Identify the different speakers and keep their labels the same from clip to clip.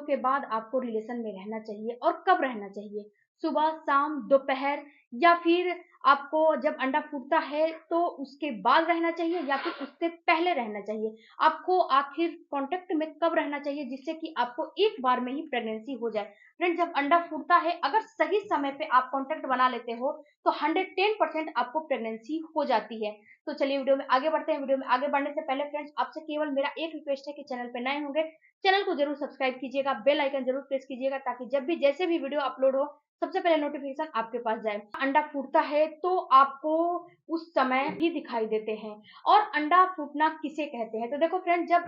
Speaker 1: के बाद आपको रिलेशन में रहना चाहिए और कब रहना चाहिए, सुबह, शाम, दोपहर, या फिर आपको जब अंडा फूटता है तो उसके बाद रहना चाहिए या फिर उससे पहले रहना चाहिए। आपको आखिर कांटेक्ट में कब रहना चाहिए जिससे कि आपको एक बार में ही प्रेगनेंसी हो जाए। फ्रेंड, जब अंडा फूटता है अगर सही समय पे आप कांटेक्ट बना लेते हो तो 110% आपको प्रेगनेंसी हो जाती है। तो चलिए वीडियो में आगे बढ़ते हैं। वीडियो में आगे बढ़ने से पहले फ्रेंड्स, आपसे केवल मेरा एक रिक्वेस्ट है कि चैनल पे नए होंगे, चैनल को जरूर सब्सक्राइब कीजिएगा, बेल आइकन जरूर प्रेस कीजिएगा ताकि जब भी जैसे भी वीडियो अपलोड हो सबसे पहले नोटिफिकेशन आपके पास जाए। अंडा फूटता है तो आपको उस समय ही दिखाई देते हैं। और अंडा फूटना किसे कहते हैं, तो देखो फ्रेंड, जब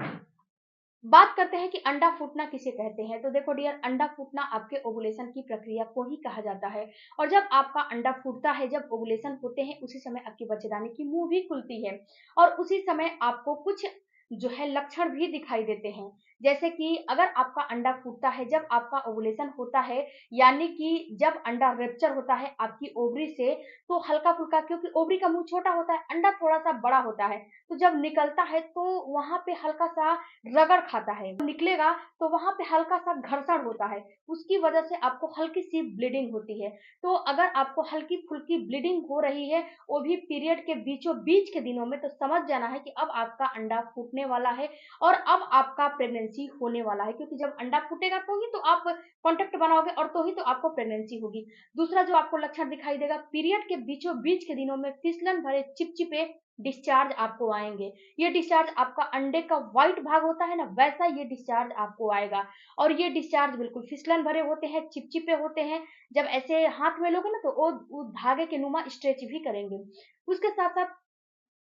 Speaker 1: बात करते हैं कि अंडा फूटना किसे कहते हैं, तो देखो डियर, अंडा फूटना आपके ओवुलेशन की प्रक्रिया को ही कहा जाता है। और जब आपका अंडा फूटता है, जब ओवुलेशन होते हैं, उसी समय आपकी बच्चेदानी की मुंह भी खुलती है और उसी समय आपको कुछ जो है लक्षण भी दिखाई देते हैं। जैसे कि अगर आपका अंडा फूटता है जब आपका ओवुलेशन होता है, यानी कि जब अंडा रेप्चर होता है आपकी ओवरी से, तो हल्का फुल्का, क्योंकि ओवरी का मुंह छोटा होता है, अंडा थोड़ा सा बड़ा होता है, तो जब निकलता है तो वहां पे हल्का सा रगड़ खाता है, निकलेगा तो वहां पे हल्का सा घर्षण होता है, उसकी वजह से आपको हल्की सी ब्लीडिंग होती है। तो अगर आपको हल्की फुल्की ब्लीडिंग हो रही है, वो भी पीरियड के बीचों बीच के दिनों में, तो समझ जाना है कि अब आपका अंडा फूटने वाला है और अब आपका प्रेगनेंसी होने वाला है, क्योंकि जब अंडा फूटेगा तो ही तो आप कॉन्टेक्ट बनाओगे और तो ही तो आपको प्रेगनेंसी होगी। दूसरा जो आपको लक्षण दिखाई देगा, पीरियड के बीचों बीच के दिनों में फिसलन भरे चिपचिपे डिस्चार्ज आपको आएंगे। ये डिस्चार्ज आपका अंडे का व्हाइट भाग होता है ना, वैसा ये डिस्चार्ज आपको आएगा। और ये डिस्चार्ज बिल्कुल फिसलन भरे होते हैं, चिपचिपे होते हैं। जब ऐसे हाथ में लोगे ना तो वो धागे के नुमा स्ट्रेच भी करेंगे। उसके साथ साथ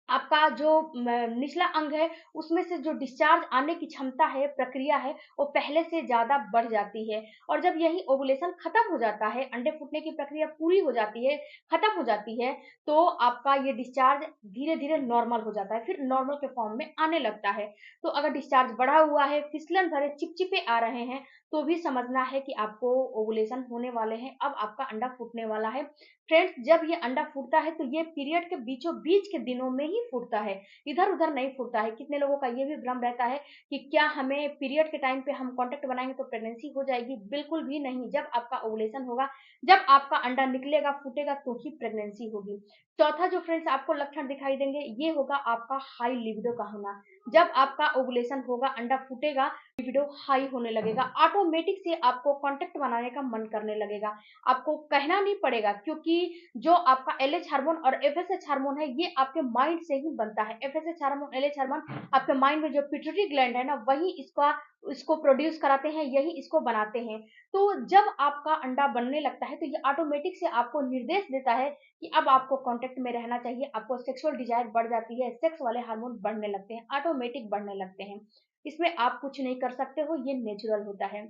Speaker 1: आपका जो निचला अंग है, उसमें से जो डिस्चार्ज आने की क्षमता है, प्रक्रिया है, वो पहले से ज़्यादा बढ़ जाती है। और जब यही ओवुलेशन खत्म हो जाता है, अंडे फूटने की प्रक्रिया पूरी हो जाती है, खत्म हो जाती है, तो आपका ये डिस्चार्ज धीरे-धीरे नॉर्मल हो जाता है, फिर नॉर्मल के फॉर्म में आने लगता है। तो अगर डिस्चार्ज बढ़ा हुआ है, फिसलन भरे चिपचिपे आ रहे हैं, तो भी समझना है कि आपको ओवुलेशन होने वाले हैं, अब आपका अंडा फूटने वाला है। फ्रेंड्स, जब ये अंडा फूटता है तो ये पीरियड के बीचों बीच के दिनों में ही फूटता है, इधर उधर नहीं फूटता है। कितने लोगों का ये भी भ्रम रहता है कि क्या हमें पीरियड के टाइम पे हम कांटेक्ट बनाएंगे तो प्रेगनेंसी हो जाएगी, बिल्कुल भी नहीं। जब आपका ओवुलेशन होगा, जब आपका अंडा निकलेगा, फूटेगा, तो ही प्रेगनेंसी होगी। चौथा जो फ्रेंड्स आपको लक्षण दिखाई देंगे, ये होगा आपका हाई लिबिडो का होना। जब आपका ओवुलेशन होगा, अंडा फूटेगा, लिबिडो हाई होने लगेगा, ऑटोमेटिक से आपको कांटेक्ट बनाने का मन करने लगेगा। आपको कहना नहीं पड़ेगा, क्योंकि जो आपका एलएच हार्मोन और एफएसएच हार्मोन है, ये आपके माइंड से ही बनता है। एफएसएच हार्मोन, एलएच हार्मोन आपके माइंड में जो पिट्यूटरी ग्लैंड है ना, वही इसको प्रोड्यूस कराते हैं, यही इसको बनाते हैं। तो जब आपका अंडा बनने लगता है तो ये ऑटोमेटिक से आपको निर्देश देता है कि अब आपको कांटेक्ट में रहना चाहिए। आपको सेक्सुअल डिजायर बढ़ जाती है, सेक्स वाले हार्मोन बढ़ने लगते हैं, ऑटोमेटिक बढ़ने लगते हैं। इसमें आप कुछ नहीं कर सकते हो, ये नेचुरल होता है।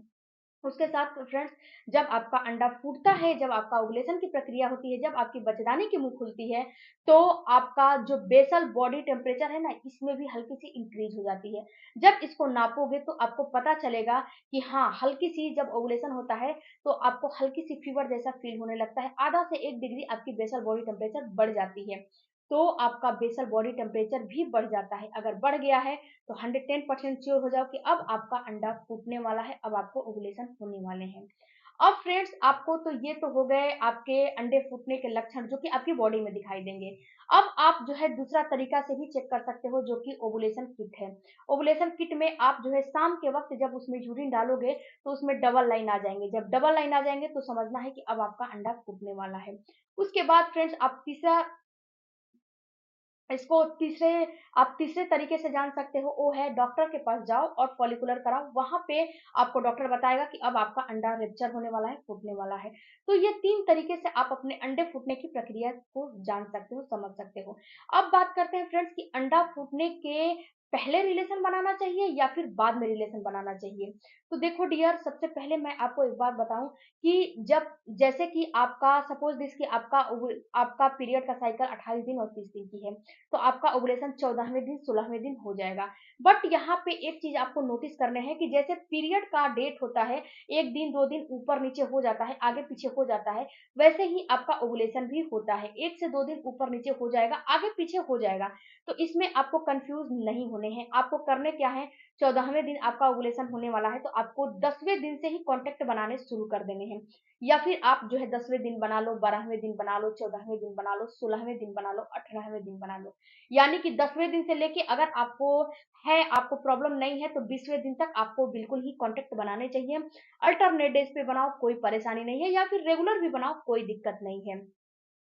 Speaker 1: उसके साथ फ्रेंड्स, जब आपका अंडा फूटता है, जब आपका ओवुलेशन की प्रक्रिया होती है, जब आपकी बच्चेदानी की मुंह खुलती है, तो आपका जो बेसल बॉडी टेम्परेचर है ना, इसमें भी हल्की सी इंक्रीज हो जाती है। जब इसको नापोगे तो आपको पता चलेगा कि हाँ, हल्की सी जब ओवुलेशन होता है तो आपको हल्की सी फीवर जैसा फील होने लगता है, आधा से 1 डिग्री आपकी बेसल बॉडी टेम्परेचर बढ़ जाती है। तो आपका बेसल बॉडी टेम्परेचर भी बढ़ जाता है। अगर बढ़ गया है तो 110% श्योर हो जाओ कि अब आपका अंडा फूटने वाला है, अब आपको ओवुलेशन होने वाले हैं। अब फ्रेंड्स, आपको तो ये तो हो गए आपके अंडे फूटने के लक्षण जो कि आपकी बॉडी में दिखाई देंगे। अब आप जो है दूसरा तरीका से भी चेक कर सकते हो, जो कि ओवुलेशन किट है। ओवुलेशन किट में आप जो है शाम के वक्त जब उसमें यूरिन डालोगे तो उसमें डबल लाइन आ जाएंगे। जब डबल लाइन आ जाएंगे तो समझना है कि अब आपका अंडा फूटने वाला है। उसके बाद फ्रेंड्स, आप तीसरे तरीके से जान सकते हो, वो है डॉक्टर के पास जाओ और फॉलिकुलर कराओ। वहां पे आपको डॉक्टर बताएगा कि अब आपका अंडा रेप्चर होने वाला है, फूटने वाला है। तो ये 3 तरीके से आप अपने अंडे फूटने की प्रक्रिया को जान सकते हो, समझ सकते हो। अब बात करते हैं फ्रेंड्स कि अंडा फूटने के पहले रिलेशन बनाना चाहिए या फिर बाद में रिलेशन बनाना चाहिए। तो देखो डियर, सबसे पहले मैं आपको एक बात बताऊं कि जब जैसे कि आपका सपोज दिस कि आपका पीरियड का साइकिल 28 दिन और 30 दिन की है, तो आपका ओवुलेशन 14वें दिन 16वें दिन हो जाएगा। बट यहाँ पे एक चीज आपको नोटिस करने हैं कि जैसे पीरियड का डेट होता है, 1 दिन 2 दिन ऊपर नीचे हो जाता है, आगे पीछे हो जाता है, वैसे ही आपका ओवुलेशन भी होता है, 1 से 2 दिन ऊपर नीचे हो जाएगा, आगे पीछे हो जाएगा। तो इसमें आपको कंफ्यूज नहीं होने हैं। आपको करने क्या है, 14वें दिन आपका ओवुलेशन होने वाला है, तो आपको 10वें दिन से ही कॉन्टैक्ट बनाने शुरू कर देने हैं। या फिर आप जो है 10वें दिन बना लो, 12वें दिन बना लो, 14वें दिन बना लो, 16वें दिन बना लो, 18वें दिन बना लो। यानी कि 10वें दिन से लेके अगर आपको प्रॉब्लम नहीं है, तो 20वें दिन तक आपको बिल्कुल ही कॉन्टैक्ट बनाने चाहिए। अल्टरनेट डेज पे बनाओ, कोई परेशानी नहीं है, या फिर रेगुलर भी बनाओ, कोई दिक्कत नहीं है।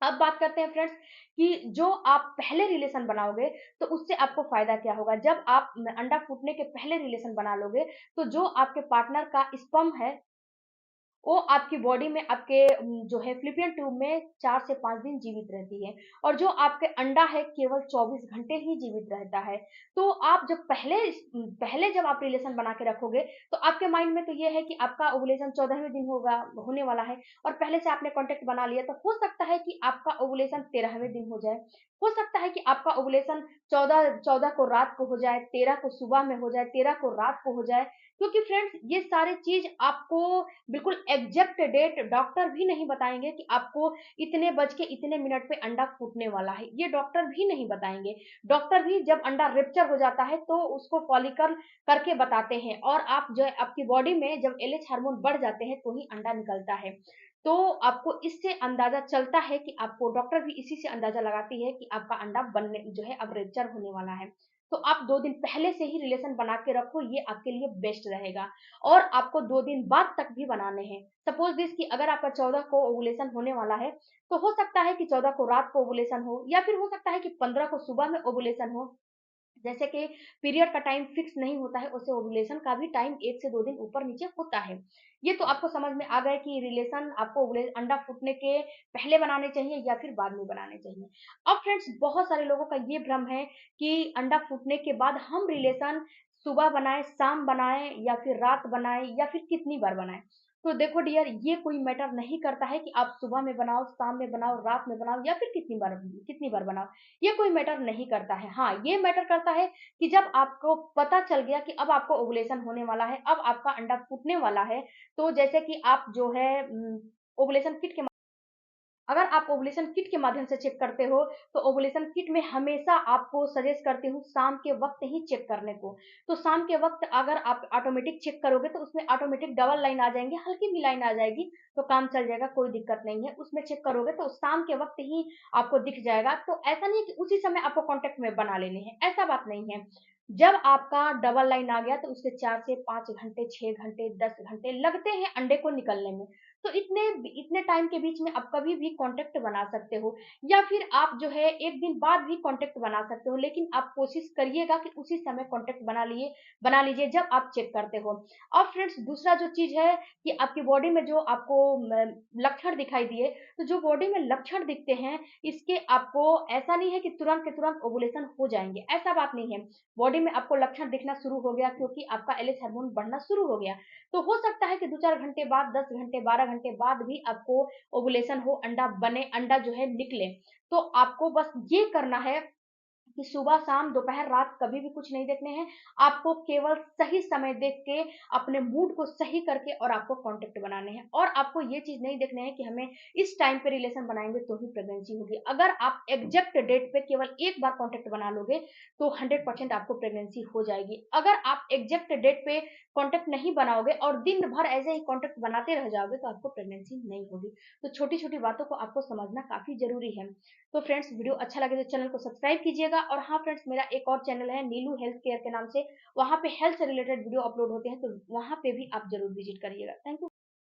Speaker 1: अब बात करते हैं फ्रेंड्स कि जो आप पहले रिलेशन बनाओगे, तो उससे आपको फ़ायदा क्या होगा? जब आप अंडा फूटने के पहले रिलेशन बना लोगे, तो जो आपके पार्टनर का स्पर्म है, वो आपकी बॉडी में आपके जो है फ़्लूपियन ट्यूब में 4 से 5 दिन जीवित रहती है, और जो आपके अंडा है केवल 24 घंटे ही जीवित रहता है। तो आप जब पहले जब आप रिलेशन बना के रखोगे, तो आपके माइंड में तो ये है कि आपका ओवुलेशन 14वें दिन होने वाला है, और पहले से आपने कॉन्टैक्ट बना लिया, तो हो सकता है कि आपका ओवुलेशन 13वें दिन हो जाए। हो सकता है कि आपका ओवुलेशन 14 को रात को हो जाए, 13 को सुबह में हो जाए, 13 को रात को हो जाए। क्योंकि फ्रेंड्स ये सारी चीज़ आपको बिल्कुल एग्जैक्ट डेट डॉक्टर भी नहीं बताएंगे कि आपको इतने बज के इतने मिनट पे अंडा फूटने वाला है, ये डॉक्टर भी नहीं बताएंगे। डॉक्टर भी जब अंडा रेप्चर हो जाता है, तो उसको फॉलिकल करके बताते हैं, और आप जो है आपकी बॉडी में जब एलएच हार्मोन बढ़ जाते हैं, तो ही अंडा निकलता है। तो आपको इससे अंदाजा चलता है कि आपको डॉक्टर भी इसी से अंदाजा लगाती है कि आपका अंडा बनने जो है अब रेप्चर होने वाला है। तो आप 2 दिन पहले से ही रिलेशन बना के रखो, ये आपके लिए बेस्ट रहेगा। और आपको 2 दिन बाद तक भी बनाने हैं। सपोज़ दिस कि अगर आपका 14 को ओवुलेशन होने वाला है, तो हो सकता है कि 14 को रात को ओवुलेशन हो, या फिर हो सकता है कि 15 को सुबह में ओवुलेशन हो। जैसे कि पीरियड का टाइम फिक्स नहीं होता है, वैसे ओवुलेशन का भी टाइम 1 से 2 दिन ऊपर-नीचे होता है। ये तो आपको समझ में आ गया कि रिलेशन आपको अंडा फूटने के पहले बनाने चाहिए या फिर बाद में बनाने चाहिए। अब फ्रेंड्स बहुत सारे लोगों का ये भ्रम है कि अंडा फूटने के बाद हम रिलेशन सुबह बनाएँ, शाम बनाएँ या फिर रात बनाएँ या फिर कितनी बार बनाएँ। तो देखो डियर, ये कोई मैटर नहीं करता है कि आप सुबह में बनाओ, शाम में बनाओ, रात में बनाओ या फिर कितनी बार बनाओ। ये कोई मैटर नहीं करता है। हाँ, ये मैटर करता है कि जब आपको पता चल गया कि अब आपको ओवुलेशन होने वाला है, अब आपका अंडा फूटने वाला है, तो जैसे कि आप जो है ओवुलेशन किट के अगर आप ओवुलेशन किट के माध्यम से चेक करते हो, तो ओवुलेशन किट में हमेशा आपको सजेस्ट करती हूँ शाम के वक़्त ही चेक करने को। तो शाम के वक़्त अगर आप ऑटोमेटिक चेक करोगे, तो उसमें ऑटोमेटिक डबल लाइन आ जाएँगे, हल्की भी लाइन आ जाएगी, तो काम चल जाएगा, कोई दिक्कत नहीं है। उसमें चेक करोगे तो शाम के वक़्त ही आपको दिख जाएगा, तो ऐसा नहीं है कि उसी समय आपको कॉन्टैक्ट में बना लेने हैं, ऐसा बात नहीं है। जब आपका डबल लाइन आ गया, तो उसके 4 से 5 घंटे, 6 घंटे, 10 घंटे लगते हैं अंडे को निकलने में। तो इतने इतने टाइम के बीच में आप कभी भी कॉन्टैक्ट बना सकते हो, या फिर आप जो है 1 दिन बाद भी कॉन्टैक्ट बना सकते हो, लेकिन आप कोशिश करिएगा कि उसी समय कॉन्टैक्ट बना लीजिए जब आप चेक करते हो। और फ्रेंड्स दूसरा जो चीज़ है कि आपकी बॉडी में जो आपको लक्षण दिखाई दिए, तो जो बॉडी में लक्षण दिखते हैं, इसके आपको ऐसा नहीं है कि तुरंत के तुरंत ओवुलेशन हो जाएँगे, ऐसा बात नहीं है। बॉडी में आपको लक्षण दिखना शुरू हो गया क्योंकि आपका एलएच हार्मोन बढ़ना शुरू हो गया। तो हो सकता है कि 2-4 घंटे बाद, 10 घंटे, 12 घंटे बाद भी आपको ओवुलेशन हो, अंडा बने, अंडा जो है निकले। तो आपको बस ये करना है कि सुबह, शाम, दोपहर, रात कभी भी कुछ नहीं देखने हैं। आपको केवल सही समय देख के अपने मूड को सही करके और आपको कॉन्टैक्ट बनाने हैं, और आपको ये चीज़ नहीं देखना है कि हमें इस टाइम पे रिलेशन बनाएँगे तो ही प्रेगनेंसी होगी। अगर आप एग्ज़ैक्ट डेट पे केवल एक बार कॉन्टैक्ट बना लोगे, तो 100% आपको प्रेगनेंसी हो जाएगी। अगर आप एग्ज़ैक्ट डेट पे कॉन्टैक्ट नहीं बनाओगे और दिन भर ऐसे ही कॉन्टैक्ट बनाते रह जाओगे, तो आपको प्रेगनेंसी नहीं होगी। तो छोटी-छोटी बातों को आपको समझना काफ़ी ज़रूरी है। तो फ्रेंड्स वीडियो अच्छा लगे तो चैनल को सब्सक्राइब कीजिएगा, और हाँ फ्रेंड्स, मेरा एक और चैनल है नीलू हेल्थ केयर के नाम से, वहाँ पे हेल्थ से रिलेटेड वीडियो अपलोड होते हैं, तो वहाँ पे भी आप ज़रूर विजिट करिएगा। Thank you.